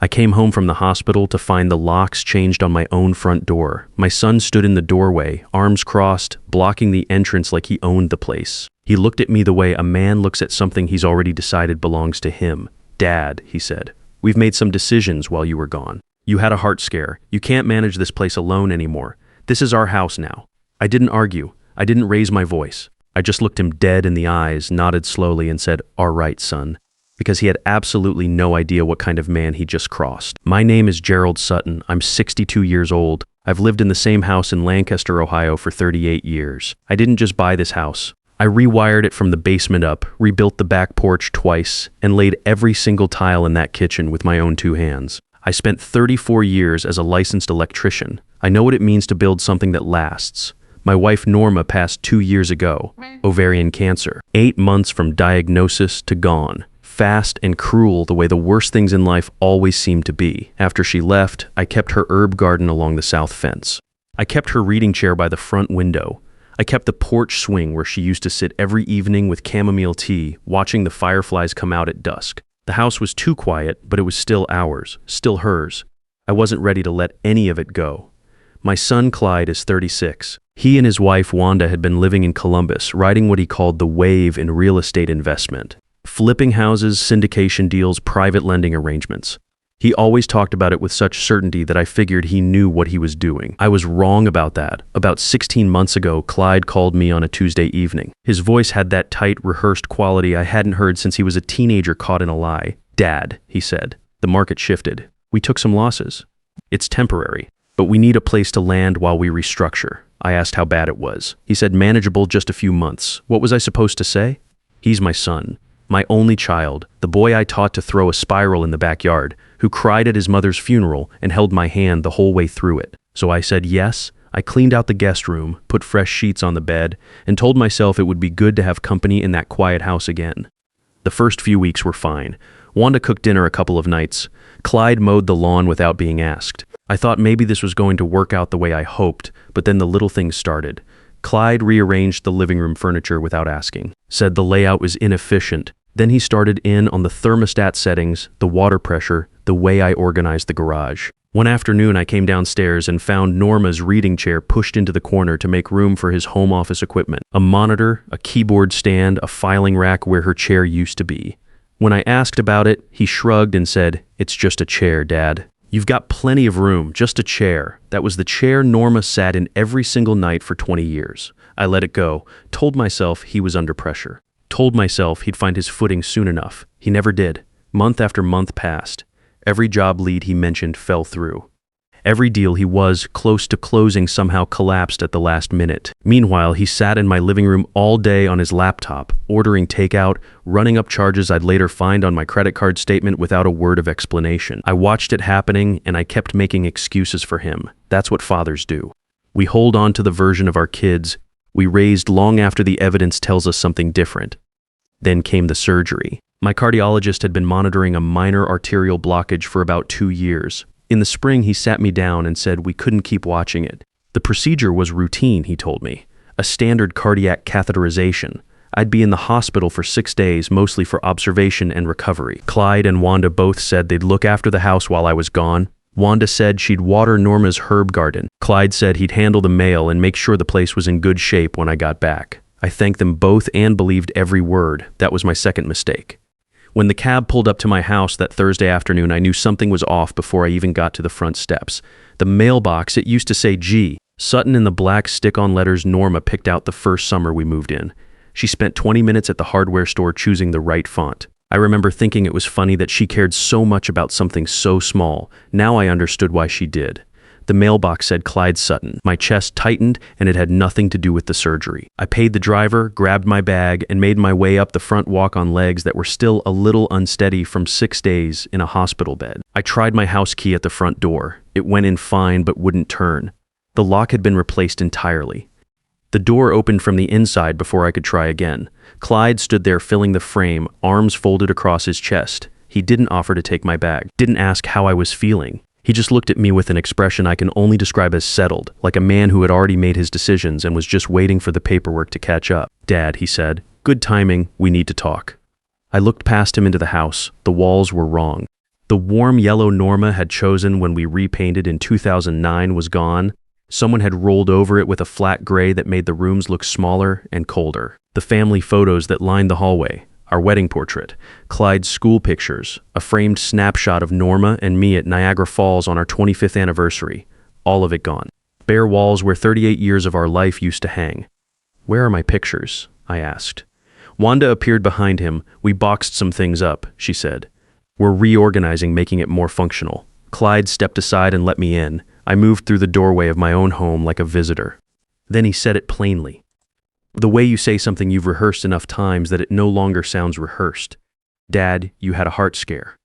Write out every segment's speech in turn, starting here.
I came home from the hospital to find the locks changed on my own front door. My son stood in the doorway, arms crossed, blocking the entrance like he owned the place. He looked at me the way a man looks at something he's already decided belongs to him. "Dad," he said, "we've made some decisions while you were gone. You had a heart scare. You can't manage this place alone anymore. This is our house now." I didn't argue. I didn't raise my voice. I just looked him dead in the eyes, nodded slowly, and said, "All right, son," because he had absolutely no idea what kind of man he just crossed. My name is Gerald Sutton. I'm 62 years old. I've lived in the same house in Lancaster, Ohio for 38 years. I didn't just buy this house. I rewired it from the basement up, rebuilt the back porch twice, and laid every single tile in that kitchen with my own 2 hands. I spent 34 years as a licensed electrician. I know what it means to build something that lasts. My wife Norma passed 2 years ago, ovarian cancer. 8 months from diagnosis to gone. Fast and cruel the way the worst things in life always seem to be. After she left, I kept her herb garden along the south fence. I kept her reading chair by the front window. I kept the porch swing where she used to sit every evening with chamomile tea, watching the fireflies come out at dusk. The house was too quiet, but it was still ours, still hers. I wasn't ready to let any of it go. My son Clyde is 36. He and his wife Wanda had been living in Columbus, riding what he called the wave in real estate investment. Flipping houses, syndication deals, private lending arrangements. He always talked about it with such certainty that I figured he knew what he was doing. I was wrong about that. About 16 months ago, Clyde called me on a Tuesday evening. His voice had that tight, rehearsed quality I hadn't heard since he was a teenager caught in a lie. "Dad," he said, "the market shifted. We took some losses. It's temporary, but we need a place to land while we restructure." I asked how bad it was. He said manageable, just a few months. What was I supposed to say? He's my son. My only child, the boy I taught to throw a spiral in the backyard, who cried at his mother's funeral and held my hand the whole way through it. So I said yes. I cleaned out the guest room, put fresh sheets on the bed, and told myself it would be good to have company in that quiet house again. The first few weeks were fine. Wanda cooked dinner a couple of nights. Clyde mowed the lawn without being asked. I thought maybe this was going to work out the way I hoped, but then the little things started. Clyde rearranged the living room furniture without asking, said the layout was inefficient. Then he started in on the thermostat settings, the water pressure, the way I organized the garage. One afternoon I came downstairs and found Norma's reading chair pushed into the corner to make room for his home office equipment. A monitor, a keyboard stand, a filing rack where her chair used to be. When I asked about it, he shrugged and said, "It's just a chair, Dad. You've got plenty of room, just a chair." That was the chair Norma sat in every single night for 20 years. I let it go, told myself he was under pressure. Told myself he'd find his footing soon enough. He never did. Month after month passed. Every job lead he mentioned fell through. Every deal he was close to closing somehow collapsed at the last minute. Meanwhile, he sat in my living room all day on his laptop, ordering takeout, running up charges I'd later find on my credit card statement without a word of explanation. I watched it happening, and I kept making excuses for him. That's what fathers do. We hold on to the version of our kids we raised long after the evidence tells us something different. Then came the surgery. My cardiologist had been monitoring a minor arterial blockage for about 2 years. In the spring, he sat me down and said we couldn't keep watching it. The procedure was routine, he told me. A standard cardiac catheterization. I'd be in the hospital for 6 days, mostly for observation and recovery. Clyde and Wanda both said they'd look after the house while I was gone. Wanda said she'd water Norma's herb garden. Clyde said he'd handle the mail and make sure the place was in good shape when I got back. I thanked them both and believed every word. That was my second mistake. When the cab pulled up to my house that Thursday afternoon, I knew something was off before I even got to the front steps. The mailbox, it used to say G. Sutton in the black stick-on letters Norma picked out the first summer we moved in. She spent 20 minutes at the hardware store choosing the right font. I remember thinking it was funny that she cared so much about something so small. Now I understood why she did. The mailbox said Clyde Sutton. My chest tightened, and it had nothing to do with the surgery. I paid the driver, grabbed my bag, and made my way up the front walk on legs that were still a little unsteady from 6 days in a hospital bed. I tried my house key at the front door. It went in fine but wouldn't turn. The lock had been replaced entirely. The door opened from the inside before I could try again. Clyde stood there filling the frame, arms folded across his chest. He didn't offer to take my bag, didn't ask how I was feeling. He just looked at me with an expression I can only describe as settled, like a man who had already made his decisions and was just waiting for the paperwork to catch up. "Dad," he said, "good timing, we need to talk." I looked past him into the house. The walls were wrong. The warm yellow Norma had chosen when we repainted in 2009 was gone. Someone had rolled over it with a flat gray that made the rooms look smaller and colder. The family photos that lined the hallway, our wedding portrait, Clyde's school pictures, a framed snapshot of Norma and me at Niagara Falls on our 25th anniversary, all of it gone. Bare walls where 38 years of our life used to hang. "Where are my pictures?" I asked. Wanda appeared behind him. "We boxed some things up," she said. "We're reorganizing, making it more functional." Clyde stepped aside and let me in. I moved through the doorway of my own home like a visitor. Then he said it plainly. The way you say something you've rehearsed enough times that it no longer sounds rehearsed. "Dad, you had a heart scare.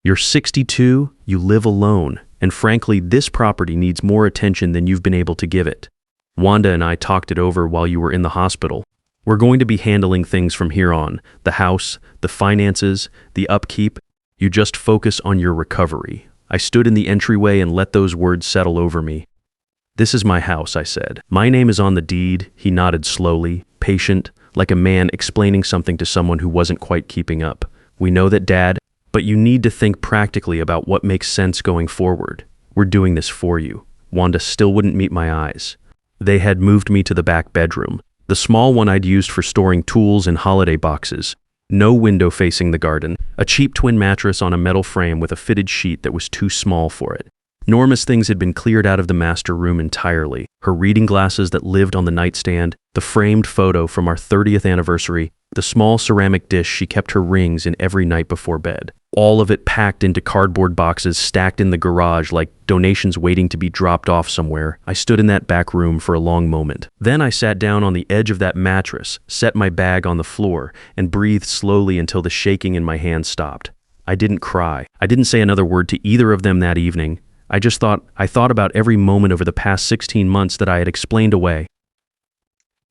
You're 62, you live alone, and frankly, this property needs more attention than you've been able to give it. Wanda and I talked it over while you were in the hospital. We're going to be handling things from here on, the house, the finances, the upkeep. You just focus on your recovery." I stood in the entryway and let those words settle over me. "This is my house," I said. "My name is on the deed." He nodded slowly, patient, like a man explaining something to someone who wasn't quite keeping up. "We know that, Dad, but you need to think practically about what makes sense going forward. We're doing this for you." Wanda still wouldn't meet my eyes. They had moved me to the back bedroom, the small one I'd used for storing tools and holiday boxes. No window facing the garden, a cheap twin mattress on a metal frame with a fitted sheet that was too small for it. Norma's things had been cleared out of the master room entirely. Her reading glasses that lived on the nightstand, the framed photo from our 30th anniversary, the small ceramic dish she kept her rings in every night before bed. All of it packed into cardboard boxes stacked in the garage like donations waiting to be dropped off somewhere. I stood in that back room for a long moment. Then I sat down on the edge of that mattress, set my bag on the floor, and breathed slowly until the shaking in my hands stopped. I didn't cry. I didn't say another word to either of them that evening. I thought about every moment over the past 16 months that I had explained away.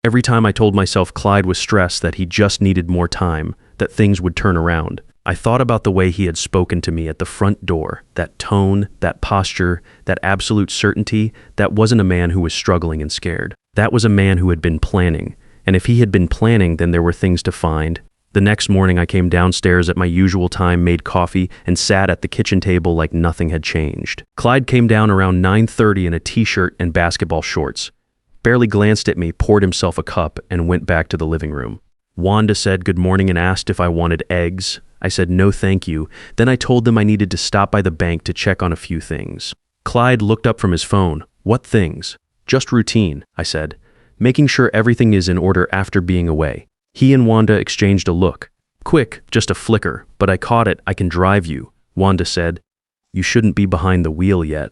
Every time I told myself Clyde was stressed, that he just needed more time, that things would turn around. I thought about the way he had spoken to me at the front door, that tone, that posture, that absolute certainty. That wasn't a man who was struggling and scared. That was a man who had been planning. And if he had been planning, then there were things to find. The next morning I came downstairs at my usual time, made coffee, and sat at the kitchen table like nothing had changed. Clyde came down around 9:30 in a t-shirt and basketball shorts. Barely glanced at me, poured himself a cup, and went back to the living room. Wanda said good morning and asked if I wanted eggs. I said no thank you. Then I told them I needed to stop by the bank to check on a few things. Clyde looked up from his phone. "What things?" "Just routine," I said. "Making sure everything is in order after being away." He and Wanda exchanged a look. Quick, just a flicker, but I caught it. "I can drive you," Wanda said. "You shouldn't be behind the wheel yet."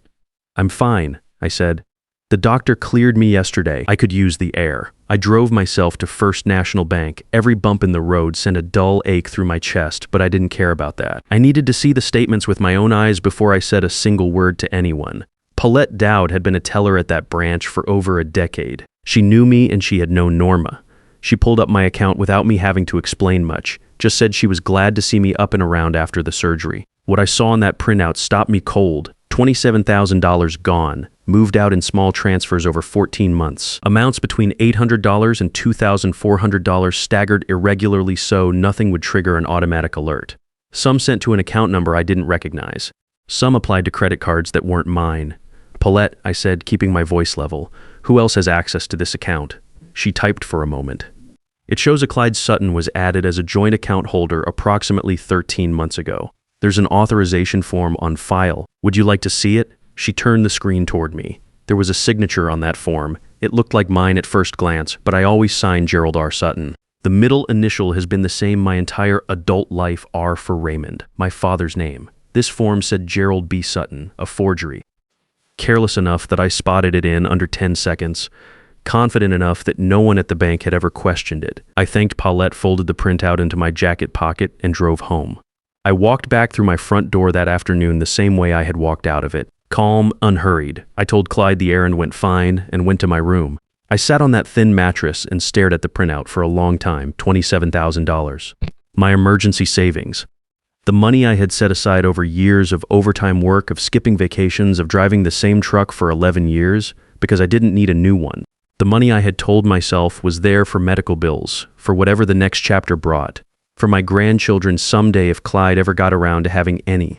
"I'm fine," I said. "The doctor cleared me yesterday. I could use the air." I drove myself to First National Bank. Every bump in the road sent a dull ache through my chest, but I didn't care about that. I needed to see the statements with my own eyes before I said a single word to anyone. Paulette Dowd had been a teller at that branch for over a decade. She knew me and she had known Norma. She pulled up my account without me having to explain much, just said she was glad to see me up and around after the surgery. What I saw in that printout stopped me cold. $27,000 gone, moved out in small transfers over 14 months. Amounts between $800 and $2,400 staggered irregularly so nothing would trigger an automatic alert. Some sent to an account number I didn't recognize. Some applied to credit cards that weren't mine. "Paulette," I said, keeping my voice level, "who else has access to this account?" She typed for a moment. "It shows a Clyde Sutton was added as a joint account holder approximately 13 months ago. There's an authorization form on file. Would you like to see it?" She turned the screen toward me. There was a signature on that form. It looked like mine at first glance, but I always signed Gerald R. Sutton. The middle initial has been the same my entire adult life, R for Raymond, my father's name. This form said Gerald B. Sutton, a forgery. Careless enough that I spotted it in under 10 seconds. Confident enough that no one at the bank had ever questioned it. I thanked Paulette, folded the printout into my jacket pocket, and drove home. I walked back through my front door that afternoon the same way I had walked out of it. Calm, unhurried. I told Clyde the errand went fine and went to my room. I sat on that thin mattress and stared at the printout for a long time, $27,000. My emergency savings. The money I had set aside over years of overtime work, of skipping vacations, of driving the same truck for 11 years, because I didn't need a new one. The money I had told myself was there for medical bills, for whatever the next chapter brought, for my grandchildren someday if Clyde ever got around to having any.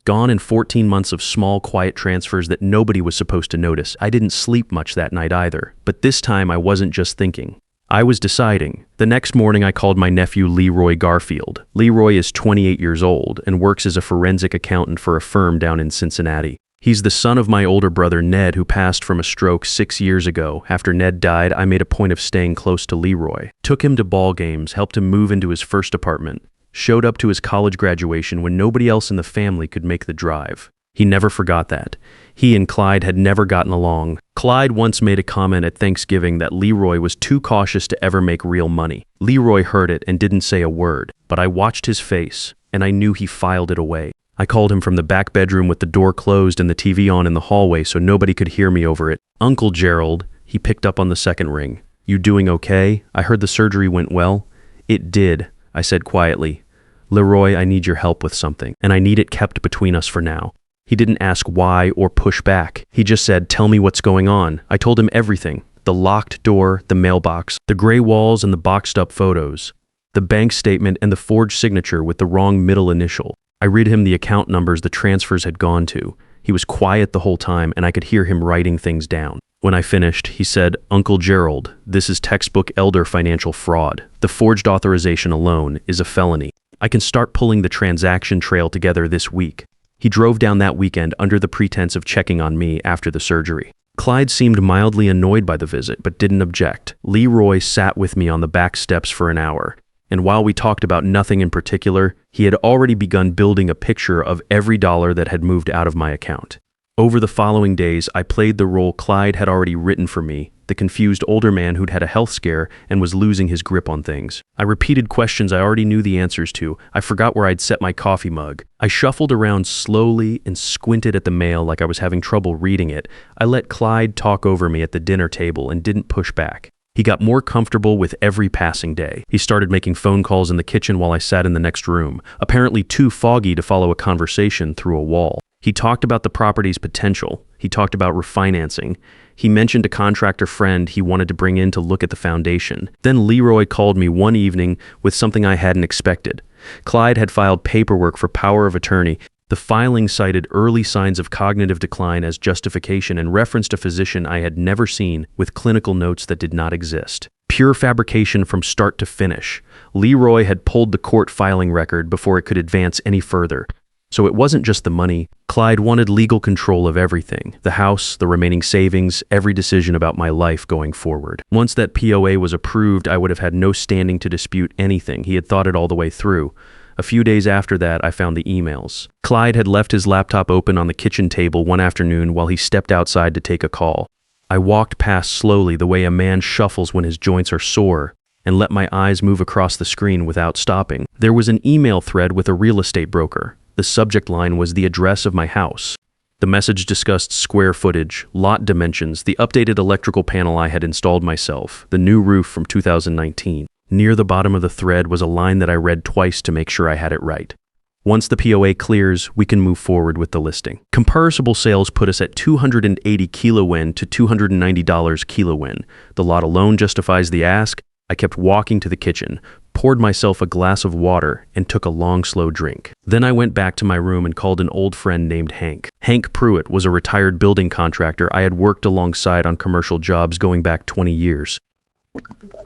Gone in 14 months of small, quiet transfers that nobody was supposed to notice. I didn't sleep much that night either. But this time I wasn't just thinking. I was deciding. The next morning I called my nephew Leroy Garfield. Leroy is 28 years old and works as a forensic accountant for a firm down in Cincinnati. He's the son of my older brother Ned, who passed from a stroke 6 years ago. After Ned died, I made a point of staying close to Leroy. Took him to ball games, helped him move into his first apartment. Showed up to his college graduation when nobody else in the family could make the drive. He never forgot that. He and Clyde had never gotten along. Clyde once made a comment at Thanksgiving that Leroy was too cautious to ever make real money. Leroy heard it and didn't say a word, but I watched his face, and I knew he filed it away. I called him from the back bedroom with the door closed and the TV on in the hallway so nobody could hear me over it. "Uncle Gerald," he picked up on the second ring. "You doing okay? I heard the surgery went well." "It did," I said quietly. "Leroy, I need your help with something, and I need it kept between us for now." He didn't ask why or push back. He just said, "Tell me what's going on." I told him everything. The locked door, the mailbox, the gray walls and the boxed up photos, the bank statement and the forged signature with the wrong middle initial. I read him the account numbers the transfers had gone to. He was quiet the whole time, and I could hear him writing things down. When I finished, he said, "Uncle Gerald, this is textbook elder financial fraud. The forged authorization alone is a felony. I can start pulling the transaction trail together this week." He drove down that weekend under the pretense of checking on me after the surgery. Clyde seemed mildly annoyed by the visit, but didn't object. Leroy sat with me on the back steps for an hour, and while we talked about nothing in particular, he had already begun building a picture of every dollar that had moved out of my account. Over the following days, I played the role Clyde had already written for me, the confused older man who'd had a health scare and was losing his grip on things. I repeated questions I already knew the answers to. I forgot where I'd set my coffee mug. I shuffled around slowly and squinted at the mail like I was having trouble reading it. I let Clyde talk over me at the dinner table and didn't push back. He got more comfortable with every passing day. He started making phone calls in the kitchen while I sat in the next room, apparently too foggy to follow a conversation through a wall. He talked about the property's potential. He talked about refinancing. He mentioned a contractor friend he wanted to bring in to look at the foundation. Then Leroy called me one evening with something I hadn't expected. Clyde had filed paperwork for power of attorney. The filing cited early signs of cognitive decline as justification and referenced a physician I had never seen with clinical notes that did not exist. Pure fabrication from start to finish. Leroy had pulled the court filing record before it could advance any further. So it wasn't just the money. Clyde wanted legal control of everything. The house, the remaining savings, every decision about my life going forward. Once that POA was approved, I would have had no standing to dispute anything. He had thought it all the way through. A few days after that, I found the emails. Clyde had left his laptop open on the kitchen table one afternoon while he stepped outside to take a call. I walked past slowly the way a man shuffles when his joints are sore, and let my eyes move across the screen without stopping. There was an email thread with a real estate broker. The subject line was the address of my house. The message discussed square footage, lot dimensions, the updated electrical panel I had installed myself, the new roof from 2019. Near the bottom of the thread was a line that I read twice to make sure I had it right. Once the POA clears, we can move forward with the listing. Comparable sales put us at $280 kilo win to $290 kilo win. The lot alone justifies the ask. I kept walking to the kitchen, poured myself a glass of water, and took a long, slow drink. Then I went back to my room and called an old friend named Hank. Hank Pruitt was a retired building contractor I had worked alongside on commercial jobs going back 20 years.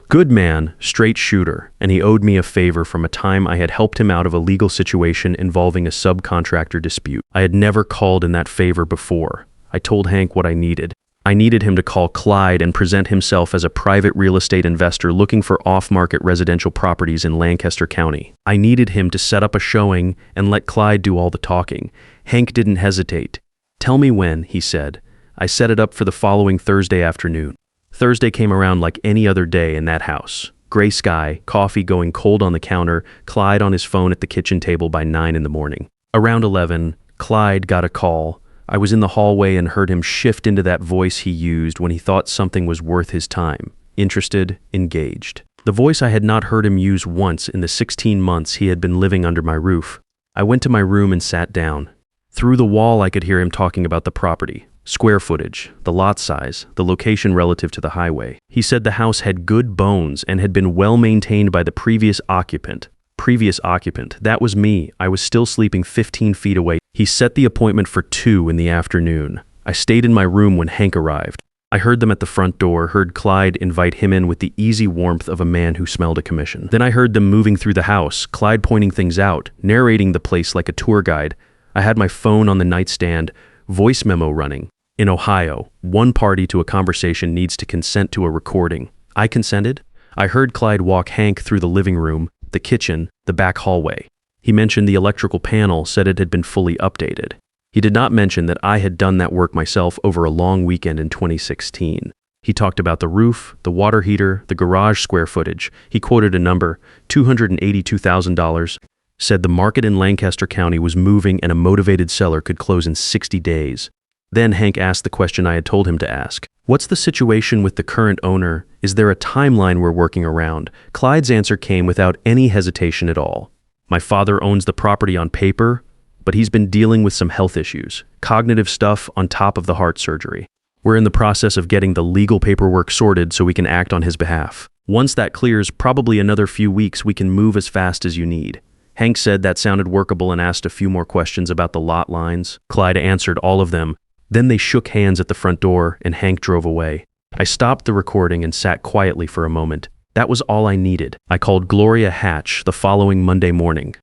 Good man, straight shooter, and he owed me a favor from a time I had helped him out of a legal situation involving a subcontractor dispute. I had never called in that favor before. I told Hank what I needed. I needed him to call Clyde and present himself as a private real estate investor looking for off-market residential properties in Lancaster County. I needed him to set up a showing and let Clyde do all the talking. Hank didn't hesitate. "Tell me when," he said. I set it up for the following Thursday afternoon. Thursday came around like any other day in that house. Gray sky, coffee going cold on the counter, Clyde on his phone at the kitchen table by 9 in the morning. Around 11, Clyde got a call. I was in the hallway and heard him shift into that voice he used when he thought something was worth his time. Interested, engaged. The voice I had not heard him use once in the 16 months he had been living under my roof. I went to my room and sat down. Through the wall I could hear him talking about the property. Square footage, the lot size, the location relative to the highway. He said the house had good bones and had been well maintained by the previous occupant. previous occupant. That was me. I was still sleeping 15 feet away. He set the appointment for 2 in the afternoon. I stayed in my room when Hank arrived. I heard them at the front door, heard Clyde invite him in with the easy warmth of a man who smelled a commission. Then I heard them moving through the house, Clyde pointing things out, narrating the place like a tour guide. I had my phone on the nightstand, voice memo running. In Ohio, one party to a conversation needs to consent to a recording. I consented. I heard Clyde walk Hank through the living room, the kitchen, the back hallway. He mentioned the electrical panel, said it had been fully updated. He did not mention that I had done that work myself over a long weekend in 2016. He talked about the roof, the water heater, the garage square footage. He quoted a number, $282,000, said the market in Lancaster County was moving and a motivated seller could close in 60 days. Then Hank asked the question I had told him to ask. What's the situation with the current owner? Is there a timeline we're working around? Clyde's answer came without any hesitation at all. My father owns the property on paper, but he's been dealing with some health issues, cognitive stuff on top of the heart surgery. We're in the process of getting the legal paperwork sorted so we can act on his behalf. Once that clears, probably another few weeks, we can move as fast as you need. Hank said that sounded workable and asked a few more questions about the lot lines. Clyde answered all of them. Then they shook hands at the front door and Hank drove away. I stopped the recording and sat quietly for a moment. That was all I needed. I called Gloria Hatch the following Monday morning.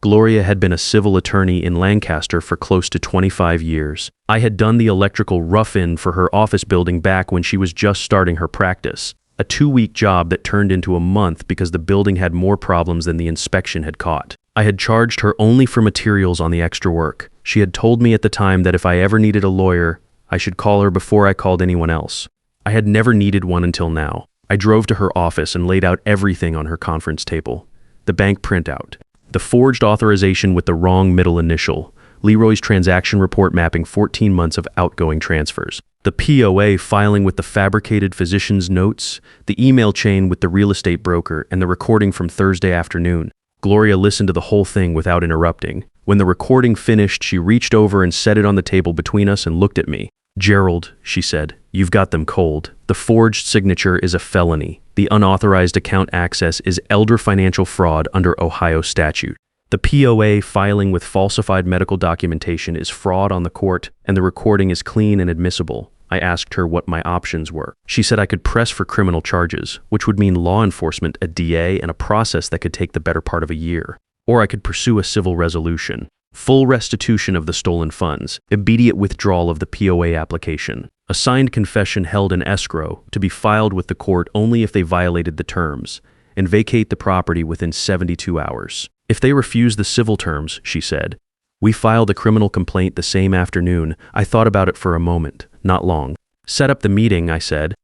Gloria had been a civil attorney in Lancaster for close to 25 years. I had done the electrical rough-in for her office building back when she was just starting her practice. A 2-week job that turned into a month because the building had more problems than the inspection had caught. I had charged her only for materials on the extra work. She had told me at the time that if I ever needed a lawyer, I should call her before I called anyone else. I had never needed one until now. I drove to her office and laid out everything on her conference table. The bank printout, the forged authorization with the wrong middle initial, Leroy's transaction report mapping 14 months of outgoing transfers, the POA filing with the fabricated physician's notes, the email chain with the real estate broker, and the recording from Thursday afternoon. Gloria listened to the whole thing without interrupting. When the recording finished, she reached over and set it on the table between us and looked at me. "Gerald," she said, "you've got them cold. The forged signature is a felony. The unauthorized account access is elder financial fraud under Ohio statute. The POA filing with falsified medical documentation is fraud on the court, and the recording is clean and admissible." I asked her what my options were. She said I could press for criminal charges, which would mean law enforcement, a DA, and a process that could take the better part of a year. Or I could pursue a civil resolution. Full restitution of the stolen funds, immediate withdrawal of the POA application, a signed confession held in escrow to be filed with the court only if they violated the terms, and vacate the property within 72 hours. If they refuse the civil terms, she said. We filed a criminal complaint the same afternoon. I thought about it for a moment, not long. Set up the meeting, I said.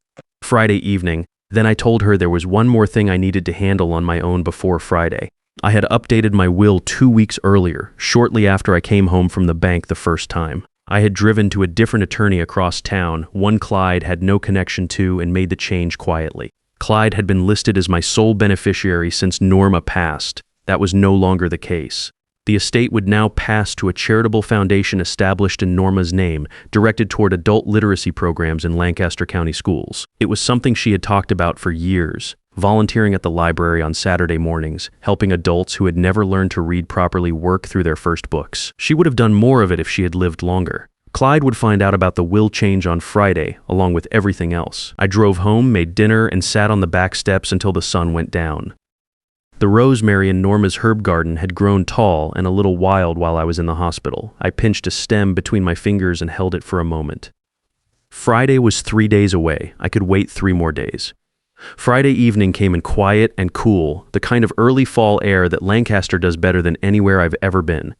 Friday evening. Then I told her there was one more thing I needed to handle on my own before Friday. I had updated my will 2 weeks earlier, shortly after I came home from the bank the first time. I had driven to a different attorney across town, one Clyde had no connection to, and made the change quietly. Clyde had been listed as my sole beneficiary since Norma passed. That was no longer the case. The estate would now pass to a charitable foundation established in Norma's name, directed toward adult literacy programs in Lancaster County schools. It was something she had talked about for years, volunteering at the library on Saturday mornings, helping adults who had never learned to read properly work through their first books. She would have done more of it if she had lived longer. Clyde would find out about the will change on Friday, along with everything else. I drove home, made dinner, and sat on the back steps until the sun went down. The rosemary in Norma's herb garden had grown tall and a little wild while I was in the hospital. I pinched a stem between my fingers and held it for a moment. Friday was 3 days away. I could wait 3 more days. Friday evening came in quiet and cool, the kind of early fall air that Lancaster does better than anywhere I've ever been.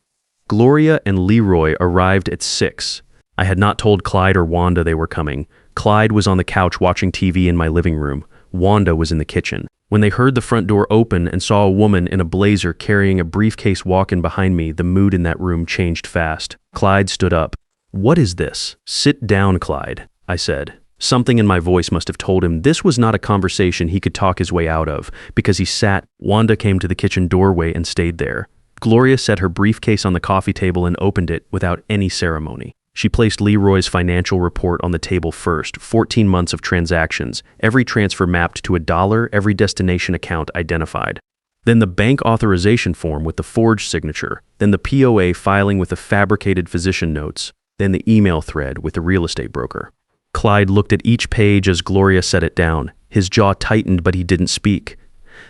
Gloria and Leroy arrived at 6. I had not told Clyde or Wanda they were coming. Clyde was on the couch watching TV in my living room. Wanda was in the kitchen. When they heard the front door open and saw a woman in a blazer carrying a briefcase walk in behind me, the mood in that room changed fast. Clyde stood up. "What is this?" "Sit down, Clyde," I said. Something in my voice must have told him this was not a conversation he could talk his way out of, because he sat. Wanda came to the kitchen doorway and stayed there. Gloria set her briefcase on the coffee table and opened it without any ceremony. She placed Leroy's financial report on the table first, 14 months of transactions, every transfer mapped to $1, every destination account identified. then the bank authorization form with the forged signature, then the POA filing with the fabricated physician notes, then the email thread with the real estate broker. Clyde looked at each page as Gloria set it down. His jaw tightened, but he didn't speak.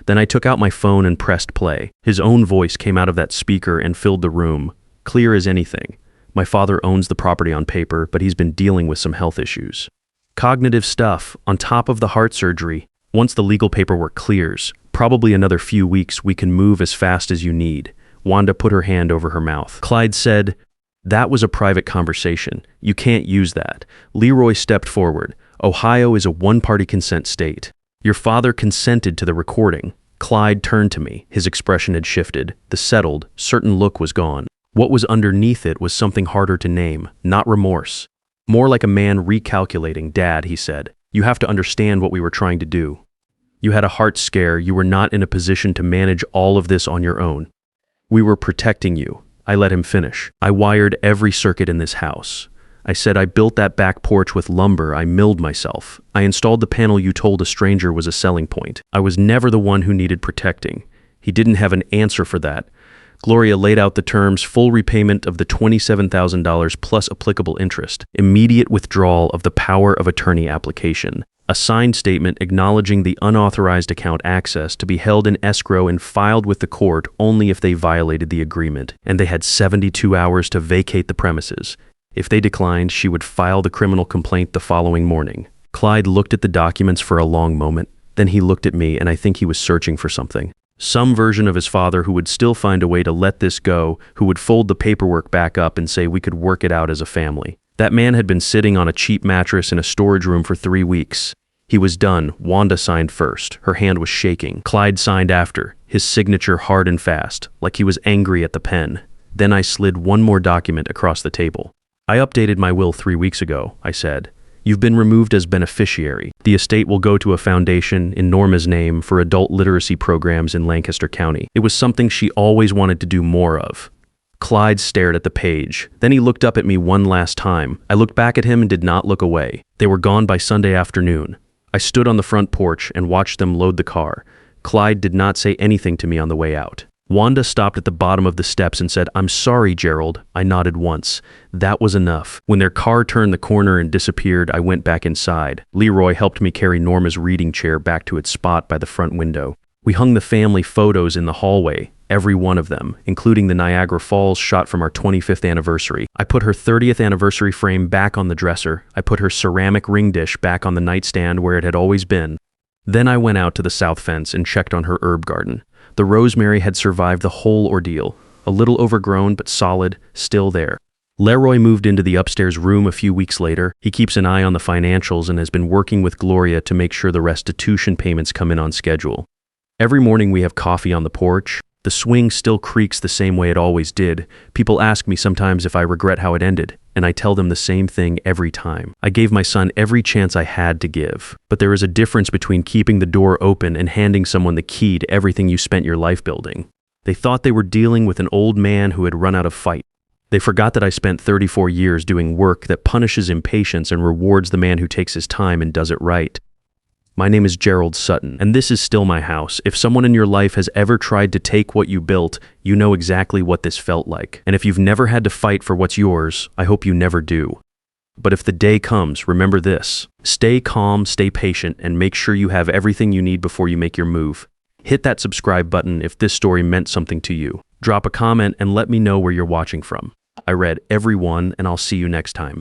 Then I took out my phone and pressed play. His own voice came out of that speaker and filled the room, clear as anything. My father owns the property on paper, but he's been dealing with some health issues. Cognitive stuff, on top of the heart surgery. Once the legal paperwork clears, probably another few weeks, we can move as fast as you need. Wanda put her hand over her mouth. Clyde said, "That was a private conversation. You can't use that." Leroy stepped forward. "Ohio is a one-party consent state. Your father consented to the recording." Clyde turned to me. His expression had shifted. The settled, certain look was gone. What was underneath it was something harder to name, not remorse. More like a man recalculating. "Dad," he said, "you have to understand what we were trying to do. You had a heart scare. You were not in a position to manage all of this on your own. We were protecting you." I let him finish. "I wired every circuit in this house." I said, "I built that back porch with lumber. I milled myself. I installed the panel you told a stranger was a selling point. I was never the one who needed protecting." He didn't have an answer for that. Gloria laid out the terms: full repayment of the $27,000 plus applicable interest, immediate withdrawal of the power of attorney application, a signed statement acknowledging the unauthorized account access to be held in escrow and filed with the court only if they violated the agreement, and they had 72 hours to vacate the premises. If they declined, she would file the criminal complaint the following morning. Clyde looked at the documents for a long moment. Then he looked at me, and I think he was searching for something. Some version of his father who would still find a way to let this go, who would fold the paperwork back up and say we could work it out as a family. That man had been sitting on a cheap mattress in a storage room for 3 weeks. He was done. Wanda signed first. Her hand was shaking. Clyde signed after, his signature hard and fast, like he was angry at the pen. Then I slid one more document across the table. "I updated my will 3 weeks ago," I said. "You've been removed as beneficiary. The estate will go to a foundation in Norma's name for adult literacy programs in Lancaster County. It was something she always wanted to do more of." Clyde stared at the page. Then he looked up at me one last time. I looked back at him and did not look away. They were gone by Sunday afternoon. I stood on the front porch and watched them load the car. Clyde did not say anything to me on the way out. Wanda stopped at the bottom of the steps and said, "I'm sorry, Gerald." I nodded once. That was enough. When their car turned the corner and disappeared, I went back inside. Leroy helped me carry Norma's reading chair back to its spot by the front window. We hung the family photos in the hallway, every one of them, including the Niagara Falls shot from our 25th anniversary. I put her 30th anniversary frame back on the dresser. I put her ceramic ring dish back on the nightstand where it had always been. Then I went out to the south fence and checked on her herb garden. The rosemary had survived the whole ordeal, a little overgrown but solid, still there. Leroy moved into the upstairs room a few weeks later. He keeps an eye on the financials and has been working with Gloria to make sure the restitution payments come in on schedule. Every morning we have coffee on the porch. The swing still creaks the same way it always did. People ask me sometimes if I regret how it ended, and I tell them the same thing every time. I gave my son every chance I had to give, but there is a difference between keeping the door open and handing someone the key to everything you spent your life building. They thought they were dealing with an old man who had run out of fight. They forgot that I spent 34 years doing work that punishes impatience and rewards the man who takes his time and does it right. My name is Gerald Sutton, and this is still my house. If someone in your life has ever tried to take what you built, you know exactly what this felt like. And if you've never had to fight for what's yours, I hope you never do. But if the day comes, remember this. Stay calm, stay patient, and make sure you have everything you need before you make your move. Hit that subscribe button if this story meant something to you. Drop a comment and let me know where you're watching from. I read every one, and I'll see you next time.